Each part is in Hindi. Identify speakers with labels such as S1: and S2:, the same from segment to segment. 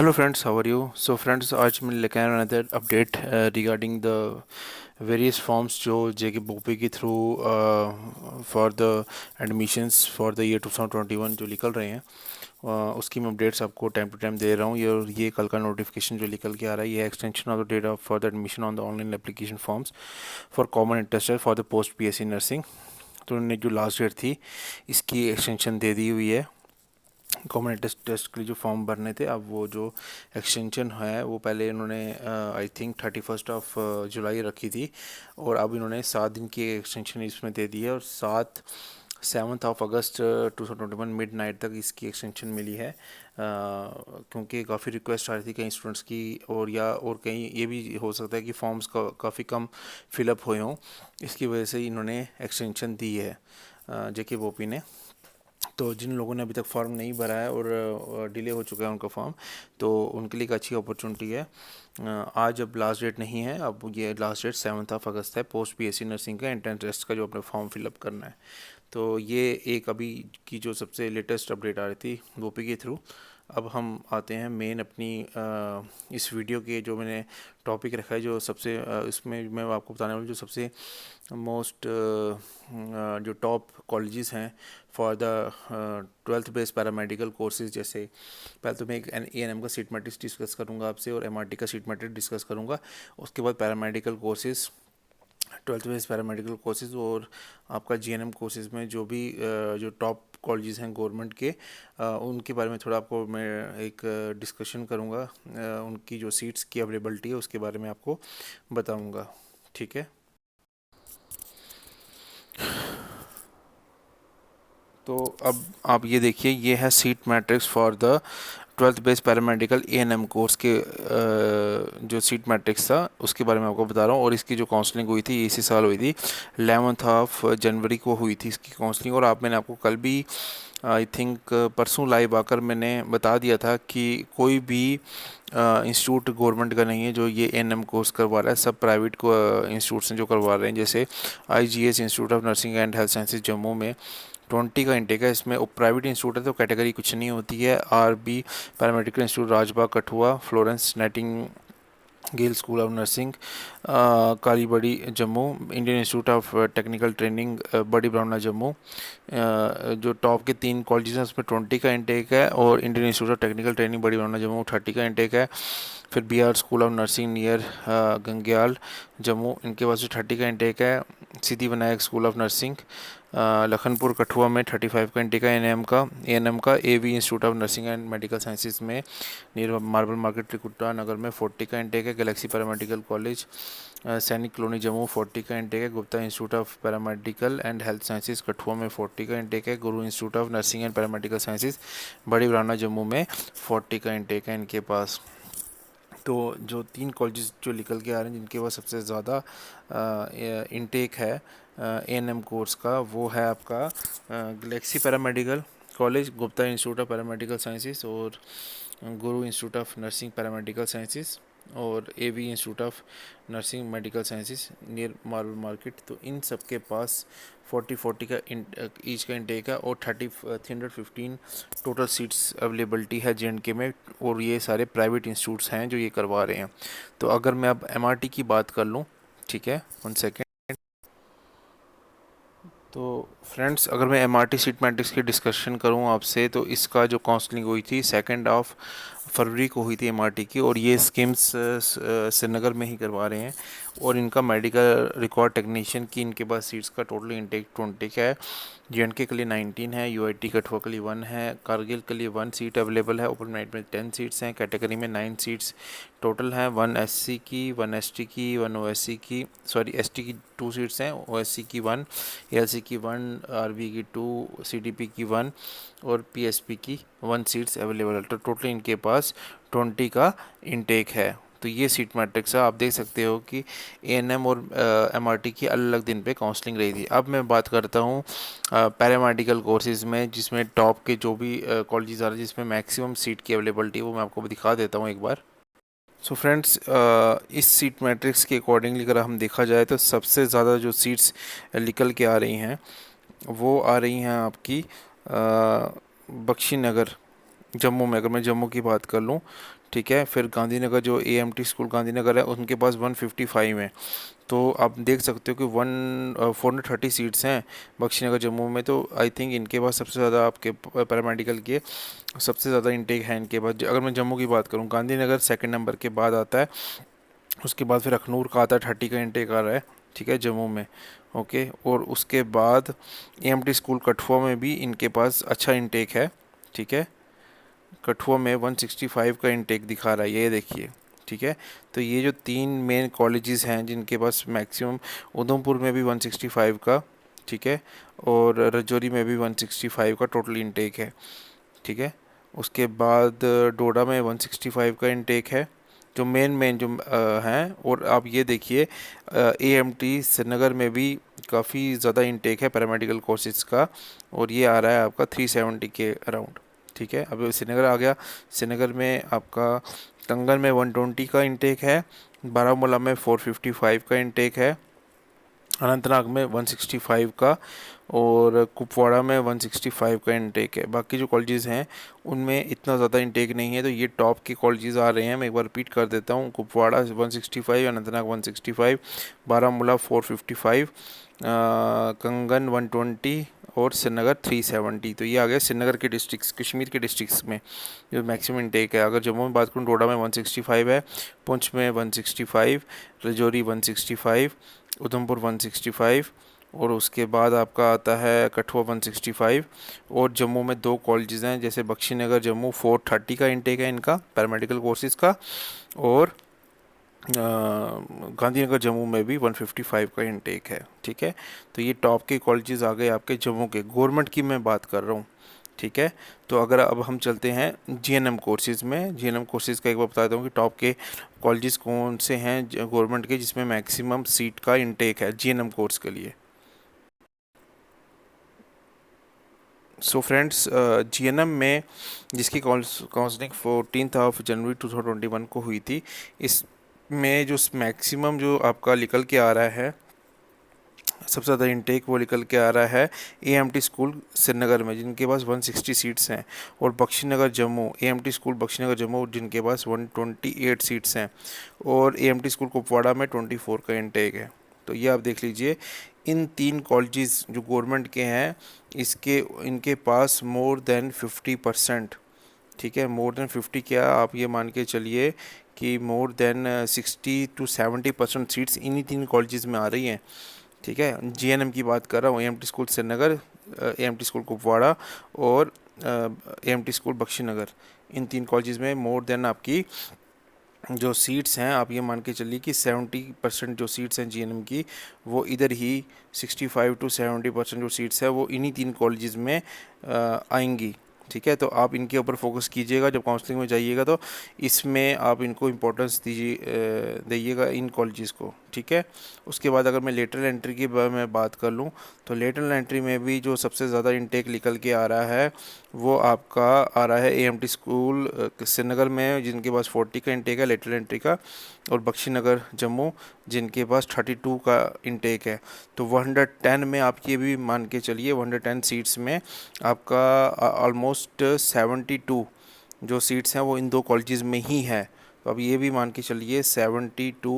S1: Hello friends, how are you? So friends, आज मैं लेकर आया another update regarding the various forms जो जेके बोपी के through for the admissions for the year 2021 जो निकल रहे हैं। उसकी मैं अपडेट्स आपको टाइम टू टाइम दे रहा हूँ। ये कल का नोटिफिकेशन जो निकल के आ रहा है, ये extension of the date of for the admission on the online application forms for common interested for the post PSC nursing. तो उन्होंने जो लास्ट डेट थी, इसकी एक्सटेंशन दे दी हुई है। कॉमन टेस्ट के लिए जो फॉर्म भरने थे, अब वो जो एक्सटेंशन है वो पहले इन्होंने आई थिंक 31 जुलाई रखी थी, और अब इन्होंने 7 दिन की एक्सटेंशन इसमें दे दी है। और 7 अगस्त 2021 मिड नाइट तक इसकी एक्सटेंशन मिली है, क्योंकि काफ़ी रिक्वेस्ट आ रही थी कई स्टूडेंट्स की, और कहीं ये भी हो सकता है कि फॉर्म्स काफ़ी कम फिलअप हुए हों। इसकी वजह से इन्होंने एक्सटेंशन दी है जेके बोपी ने। तो जिन लोगों ने अभी तक फॉर्म नहीं भरा है और डिले हो चुका है उनका फॉर्म, तो उनके लिए एक अच्छी अपॉर्चुनिटी है। आज अब लास्ट डेट नहीं है, अब ये लास्ट डेट 7 अगस्त है पोस्ट पीएससी नर्सिंग का एंट्रेंस टेस्ट का जो अपने फॉर्म फिलअप करना है। तो ये एक अभी की जो सबसे लेटेस्ट अपडेट आ रही थी वोपी के थ्रू। अब हम आते हैं मेन अपनी इस वीडियो के जो मैंने टॉपिक रखा है, जो सबसे इसमें मैं आपको बताने वाला हूँ जो सबसे मोस्ट जो टॉप कॉलेजेस हैं for the 12th based paramedical courses. जैसे पहले तो मैं एक एएनएम का सीट मैट्रिक्स डिस्कस करूँगा आपसे, और एमआरटी का सीट मैट्रिक्स डिस्कस करूँगा। उसके बाद paramedical courses, 12th based paramedical courses, और आपका जीएनएम कोर्सेज में जो भी जो टॉप कॉलेजेस हैं गवर्नमेंट के, उनके बारे में थोड़ा आपको मैं एक डिस्कशन करूँगा। उनकी जो सीट्स की अवेलेबिलिटी है उसके बारे में आपको बताऊँगा, ठीक है। तो अब आप ये देखिए, ये है seat matrix for the 12th based paramedical ANM course के जो सीट मैट्रिक्स था उसके बारे में आपको बता रहा हूँ। और इसकी जो काउंसलिंग हुई थी इसी साल हुई थी, 11 जनवरी को हुई थी इसकी काउंसलिंग। और मैंने आपको कल भी आई थिंक परसों लाइव आकर मैंने बता दिया था कि कोई भी इंस्टीट्यूट गवर्नमेंट का नहीं है जो ये एएनएम कोर्स करवा रहा है, सब प्राइवेट को इंस्टीट्यूट्स हैं जो करवा रहे हैं। जैसे IGS institute of nursing and health sciences Jammu में 20 का इंटेक है। इसमें प्राइवेट इंस्टीट्यूट है तो कैटेगरी कुछ नहीं होती है। RB paramedical institute Rajbagh Kathua, Florence Nightingale school of nursing Kalibari Jammu, Indian institute of technical training Bari Brahmana Jammu. जो टॉप के 3 कॉलेजेस हैं उसमें 20 का इंटेक है, और Indian institute of technical training Bari Brahmana Jammu 30 का इंटेक है। फिर BR school of nursing near Gangyal Jammu, इनके पास 30 का इंटेक है। Siddhi Vinayak school of nursing Lakhanpur Kathua में 35 का इंटेक है। एएनएम का AV institute of nursing and medical sciences में near marble market Trikuta Nagar में 40 का इंटेक है। Galaxy paramedical college Sainik colony Jammu 40 का इंटेक है। Gupta institute of paramedical and health sciences Kathua में 40 का इंटेक है। गुरु institute of nursing and paramedical sciences बड़ी ब्राह्मणा जम्मू में 40 का इंटेक है इनके पास। तो जो 3 कॉलेजेस जो निकल के आ रहे हैं जिनके पास सबसे ज़्यादा इनटेक है एएनएम कोर्स का, वो है आपका galaxy paramedical college, Gupta institute of paramedical sciences, और Guru institute of nursing paramedical sciences, और AV institute of nursing medical sciences near marble market. तो इन सब के पास 40 का ईच का इंटेक है, और 315 टोटल सीट्स अवेलेबिलिटी है जेएंडके में। और ये सारे प्राइवेट इंस्टीट्यूट्स हैं जो ये करवा रहे हैं। तो अगर मैं अब एमआरटी की बात कर लूँ, ठीक है, 1 सेकेंड। तो फ्रेंड्स, अगर मैं एमआरटी सीट मैट्रिक्स की डिस्कशन करूं आपसे, तो इसका जो काउंसलिंग हुई थी 2 फरवरी को हुई थी एमआरटी की, और ये स्कीम्स श्रीनगर में ही करवा रहे हैं। और इनका मेडिकल रिकॉर्ड टेक्नीशियन की इनके पास सीट्स का टोटल इंटेक 20 का है। जेएंडके के लिए 19 है, यूआईटी कठुआ के लिए 1 है, कारगिल के लिए 1 सीट अवेलेबल है, ओपन मेरिट में 10 सीट्स हैं, कैटेगरी में 9 सीट्स टोटल हैं। 1 एससी की, 1 एसटी की, 1 ओएससी की, सॉरी एसटी की 2 सीट्स हैं, ओएससी की 1, एएलसी की 1, आरबी की 2, सीडीपी की 1, और पीएसपी की 1 सीट्स अवेलेबल है। तो टोटल इनके पास 20 का इनटेक है। तो ये सीट मैट्रिक्स है। आप देख सकते हो कि एएनएम और एमआरटी की अलग अलग दिन पे काउंसलिंग रही थी। अब मैं बात करता हूँ पैरामेडिकल कोर्सेज़ में, जिसमें टॉप के जो भी कॉलेजेस आ रहे हैं जिसमें मैक्सिमम सीट की अवेलेबिलिटी, वो मैं आपको दिखा देता हूँ एक बार। सो फ्रेंड्स, इस सीट मैट्रिक्स के अकॉर्डिंगली अगर हम देखा जाए तो सबसे ज़्यादा जो सीट्स निकल के आ रही हैं वो आ रही हैं आपकी बख्शी नगर जम्मू में, अगर मैं जम्मू की बात कर लूँ, ठीक है, फिर गांधीनगर जो एएमटी स्कूल गांधीनगर है उनके पास 155 है। तो आप देख सकते हो कि 430 सीट्स हैं बख्शी नगर जम्मू में। तो आई थिंक इनके पास सबसे ज़्यादा आपके पैरामेडिकल के सबसे ज़्यादा इंटेक है इनके पास। अगर मैं जम्मू की बात करूँ, गांधीनगर सेकंड नंबर के बाद आता है, उसके बाद फिर अखनूर का आता है, 30 का इंटेक आ रहा है, ठीक है, जम्मू में। ओके, और उसके बाद एएमटी स्कूल कठुआ में भी इनके पास अच्छा इंटेक है, ठीक है, कठुआ में 165 का इंटेक दिखा रहा है, ये देखिए, ठीक है। तो ये जो तीन मेन कॉलेजेस हैं जिनके पास मैक्सिमम, उधमपुर में भी 165 का, ठीक है, और रजौरी में भी 165 का टोटल इंटेक है, ठीक है। उसके बाद डोडा में 165 का इंटेक है, जो मेन मेन जो हैं। और आप ये देखिए एएमटी श्रीनगर में भी काफ़ी ज़्यादा इंटेक है पैरामेडिकल कोर्सेज का, और ये आ रहा है आपका 370 के अराउंड, ठीक है। अब श्रीनगर आ गया, श्रीनगर में आपका कंगन में 120 का इंटेक है, बारामूला में 455 का इंटेक है, अनंतनाग में 165 का, और कुपवाड़ा में 165 का इंटेक है। बाकी जो कॉलेजेस हैं उनमें इतना ज़्यादा इंटेक नहीं है। तो ये टॉप के कॉलेजेस आ रहे हैं, मैं एक बार रिपीट कर देता हूँ। कुपवाड़ा 165, अनंतनाग 165, बारामूला 455, कंगन 120 और श्रीनगर 370। तो ये आ गया श्रीनगर के डिस्ट्रिक्स, कश्मीर के डिस्ट्रिक्स में जो मैक्सिमम इंटेक है। अगर जम्मू में बात करूँ, डोडा में 165 है, पुंछ में 165, रजौरी 165, उधमपुर 165, और उसके बाद आपका आता है कठुआ 165। और जम्मू में दो कॉलेजेस हैं, जैसे बख्शी नगर जम्मू 430 का इंटेक है इनका पैरामेडिकल कोर्सेज़ का, और गांधीनगर जम्मू में भी 155 का इंटेक है, ठीक है। तो ये टॉप के कॉलेजेस आ गए आपके जम्मू के, गवर्नमेंट की मैं बात कर रहा हूँ, ठीक है। तो अगर अब हम चलते हैं जीएनएम कोर्सेज़ में, जीएनएम कोर्सेज़ का एक बार बता दूँ कि टॉप के कॉलेजेस कौन से हैं गवर्नमेंट के जिसमें मैक्सिमम सीट का इंटेक है जीएनएम कोर्स के लिए। सो फ्रेंड्स, जीएनएम में जिसकी काउंसलिंग 14 जनवरी 2021 को हुई थी, इसमें जो मैक्सिमम जो आपका निकल के आ रहा है, सबसे ज़्यादा इंटेक वो निकल के आ रहा है एएमटी स्कूल श्रीनगर में, जिनके पास 160 सीट्स हैं, और बख्शी नगर जम्मू, एएमटी स्कूल बख्शी नगर जम्मू जिनके पास 128 सीट्स हैं, और एएमटी स्कूल कुपवाड़ा में 24 का इंटेक है। तो ये आप देख लीजिए, इन तीन कॉलेजेस जो गवर्नमेंट के हैं, इसके इनके पास मोर देन 50%, ठीक है, मोर देन 50, क्या आप ये मान के चलिए कि मोर देन 60 to 70% सीट्स इन्हीं तीन कॉलेजेस में आ रही हैं, ठीक है। जीएनएम की बात कर रहा हूँ, AMT school Srinagar, AMT school Kupwara, और एएमटी स्कूल बख्शी नगर, इन तीन कॉलेजेस में मोर देन आपकी जो सीट्स हैं, आप ये मान के चलिए कि 70% जो सीट्स हैं जीएनएम की, वो इधर ही 65 to 70% जो सीट्स है वो इन्हीं तीन कॉलेजेस में आएंगी, ठीक है। तो आप इनके ऊपर फोकस कीजिएगा जब काउंसलिंग में जाइएगा, तो इसमें आप इनको इम्पोर्टेंस दीजिएगा इन कॉलेजेस को, ठीक है। उसके बाद अगर मैं लेटरल एंट्री की मैं बात कर लूँ, तो लेटरल एंट्री में भी जो सबसे ज़्यादा इंटेक निकल के आ रहा है वो आपका आ रहा है एएमटी स्कूल श्रीनगर में, जिनके पास 40 का इंटेक है लेटरल एंट्री का, और बख्शी नगर जम्मू जिनके पास 32 का इंटेक है। तो 110 में आप ये भी मान के चलिए, 110 सीट्स में आपका ऑलमोस्ट 72 जो सीट्स हैं वो इन दो कॉलेजेस में ही है। तो अब ये भी मान के चलिए 70 to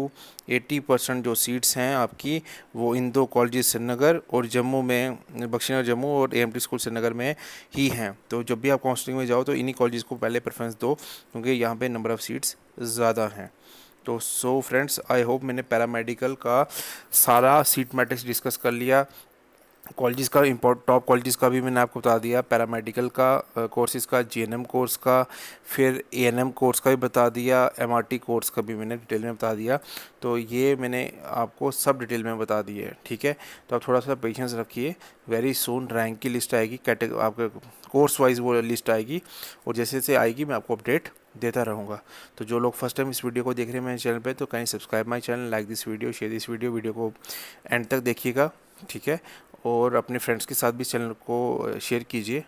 S1: 80% जो सीट्स हैं आपकी वो इन दो कॉलेजेस श्रीनगर और जम्मू में, बख्शी नगर जम्मू और एएमटी स्कूल श्रीनगर में ही हैं। तो जब भी आप काउंसलिंग में जाओ तो इन्हीं कॉलेजेस को पहले प्रेफरेंस दो, क्योंकि यहाँ पे नंबर ऑफ़ सीट्स ज़्यादा हैं। तो सो फ्रेंड्स, आई होप मैंने पैरामेडिकल का सारा सीट मैट्रिक्स डिस्कस कर लिया। कॉलेजेस का टॉप कॉलेजेस का भी मैंने आपको बता दिया, पैरामेडिकल का कोर्सेज़ का, जीएनएम कोर्स का, फिर एएनएम कोर्स का भी बता दिया, एमआरटी कोर्स का भी मैंने डिटेल में बता दिया। तो ये मैंने आपको सब डिटेल में बता दिए, ठीक है। तो आप थोड़ा सा पेशेंस रखिए, वेरी सून रैंक की लिस्ट आएगी, आपके कोर्स वाइज वो लिस्ट आएगी, और जैसे जैसे आएगी मैं आपको अपडेट देता रहूँगा। तो जो लोग फर्स्ट टाइम इस वीडियो को देख रहे हैं मेरे चैनल पे, तो कहीं subscribe my channel, like this video, share this video को एंड तक देखिएगा, ठीक है। और अपने फ्रेंड्स के साथ भी चैनल को शेयर कीजिए,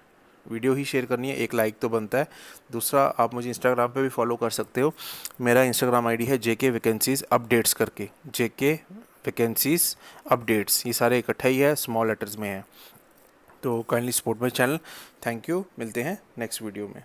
S1: वीडियो ही शेयर करनी है, एक लाइक तो बनता है। दूसरा, आप मुझे इंस्टाग्राम पे भी फॉलो कर सकते हो, मेरा इंस्टाग्राम आईडी है JK वैकेंसीज़ अपडेट्स करके, JK वैकेंसीज़ अपडेट्स, ये सारे इकट्ठा ही है, स्मॉल लेटर्स में है। तो kindly support my channel. Thank you, मिलते हैं नेक्स्ट वीडियो में।